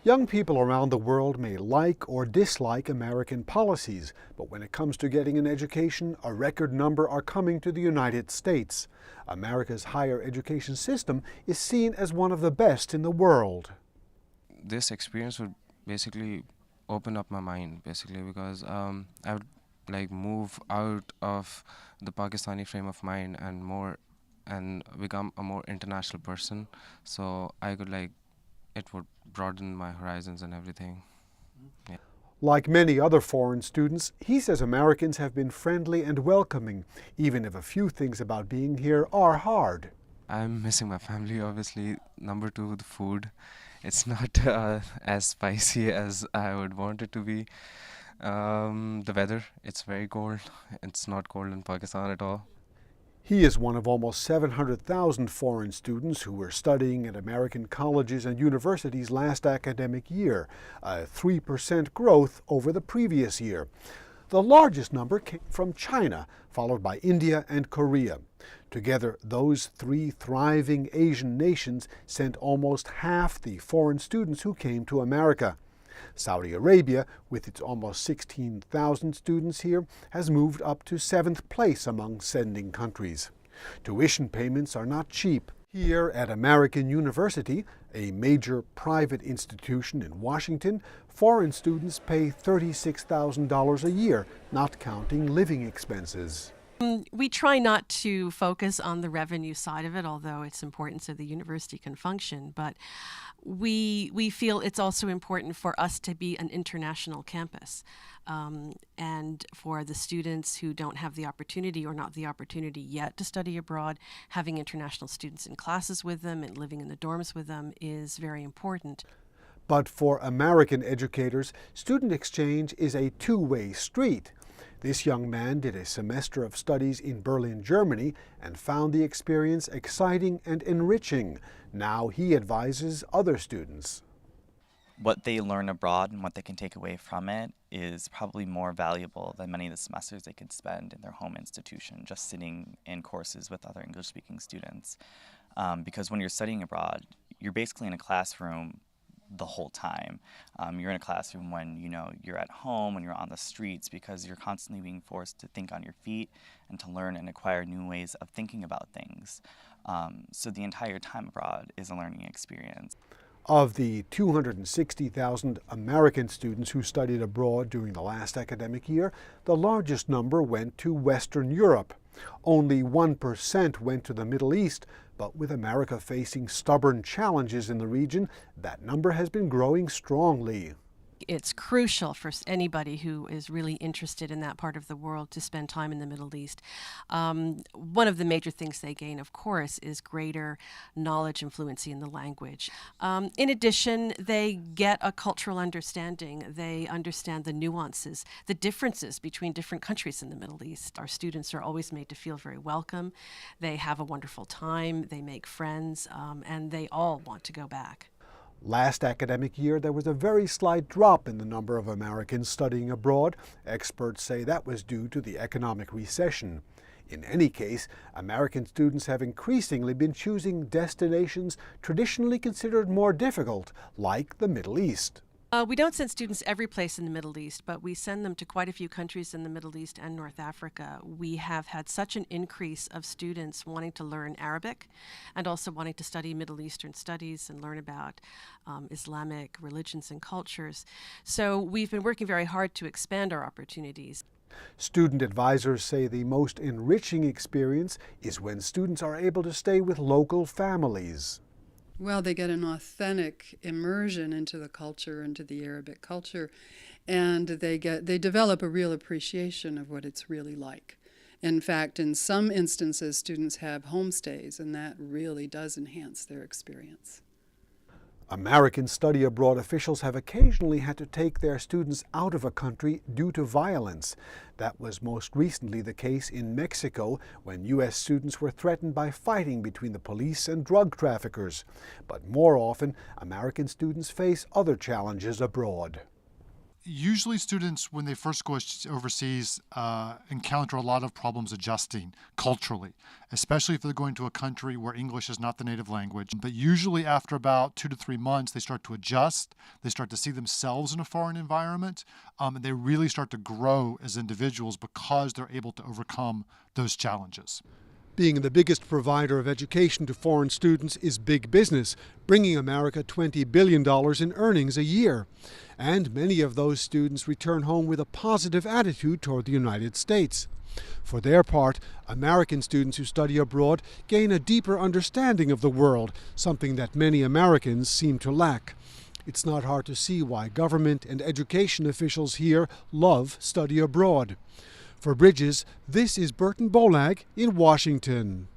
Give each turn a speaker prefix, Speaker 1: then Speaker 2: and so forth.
Speaker 1: Young people around the world may like or dislike American policies, but when it comes to getting an education, a record number are coming to the United States. America's higher education system is seen as one of the best in the world.
Speaker 2: This experience would basically open up my mind, basically, because I would like move out of the Pakistani frame of mind and become a more international person. So I could it would broaden my horizons and everything. Yeah.
Speaker 1: Like many other foreign students, he says Americans have been friendly and welcoming, even if a few things about being here are hard.
Speaker 2: I'm missing my family, obviously. Number two, the food. It's not as spicy as I would want it to be. The weather, it's very cold. It's not cold in Pakistan at all.
Speaker 1: He is one of almost 700,000 foreign students who were studying at American colleges and universities last academic year, a 3% growth over the previous year. The largest number came from China, followed by India and Korea. Together, those three thriving Asian nations sent almost half the foreign students who came to America. Saudi Arabia, with its almost 16,000 students here, has moved up to 7th place among sending countries. Tuition payments are not cheap. Here at American University, a major private institution in Washington, foreign students pay $36,000 a year, not counting living expenses.
Speaker 3: We try not to focus on the revenue side of it, although it's important so the university can function. But we feel it's also important for us to be an international campus. And for the students who don't have the opportunity or not the opportunity yet to study abroad, having international students in classes with them and living in the dorms with them is very important.
Speaker 1: But for American educators, student exchange is a two-way street. This young man did a semester of studies in Berlin, Germany, and found the experience exciting and enriching. Now he advises other students.
Speaker 4: What they learn abroad and what they can take away from it is probably more valuable than many of the semesters they could spend in their home institution, just sitting in courses with other English-speaking students. Because when you're studying abroad, you're basically in a classroom the whole time. You're in a classroom when you're at home, when you're on the streets, because you're constantly being forced to think on your feet and to learn and acquire new ways of thinking about things. So the entire time abroad is a learning experience.
Speaker 1: Of the 260,000 American students who studied abroad during the last academic year, the largest number went to Western Europe. Only 1% went to the Middle East, but with America facing stubborn challenges in the region, that number has been growing strongly.
Speaker 3: It's crucial for anybody who is really interested in that part of the world to spend time in the Middle East. One of the major things they gain, of course, is greater knowledge and fluency in the language. In addition, they get a cultural understanding. They understand the nuances, the differences between different countries in the Middle East. Our students are always made to feel very welcome. They have a wonderful time. They make friends, and they all want to go back.
Speaker 1: Last academic year, there was a very slight drop in the number of Americans studying abroad. Experts say that was due to the economic recession. In any case, American students have increasingly been choosing destinations traditionally considered more difficult, like the Middle East.
Speaker 3: We don't send students every place in the Middle East, but we send them to quite a few countries in the Middle East and North Africa. We have had such an increase of students wanting to learn Arabic and also wanting to study Middle Eastern studies and learn about Islamic religions and cultures. So we've been working very hard to expand our opportunities.
Speaker 1: Student advisors say the most enriching experience is when students are able to stay with local families.
Speaker 5: Well, they get an authentic immersion into the culture, into the Arabic culture, and they develop a real appreciation of what it's really like. In fact, in some instances, students have homestays, and that really does enhance their experience.
Speaker 1: American study abroad officials have occasionally had to take their students out of a country due to violence. That was most recently the case in Mexico, when U.S. students were threatened by fighting between the police and drug traffickers. But more often, American students face other challenges abroad.
Speaker 6: Usually students, when they first go overseas, encounter a lot of problems adjusting culturally, especially if they're going to a country where English is not the native language. But usually after about 2 to 3 months, they start to adjust. They start to see themselves in a foreign environment, and they really start to grow as individuals because they're able to overcome those challenges.
Speaker 1: Being the biggest provider of education to foreign students is big business, bringing America $20 billion in earnings a year. And many of those students return home with a positive attitude toward the United States. For their part, American students who study abroad gain a deeper understanding of the world, something that many Americans seem to lack. It's not hard to see why government and education officials here love study abroad. For Bridges, this is Burton Bollag in Washington.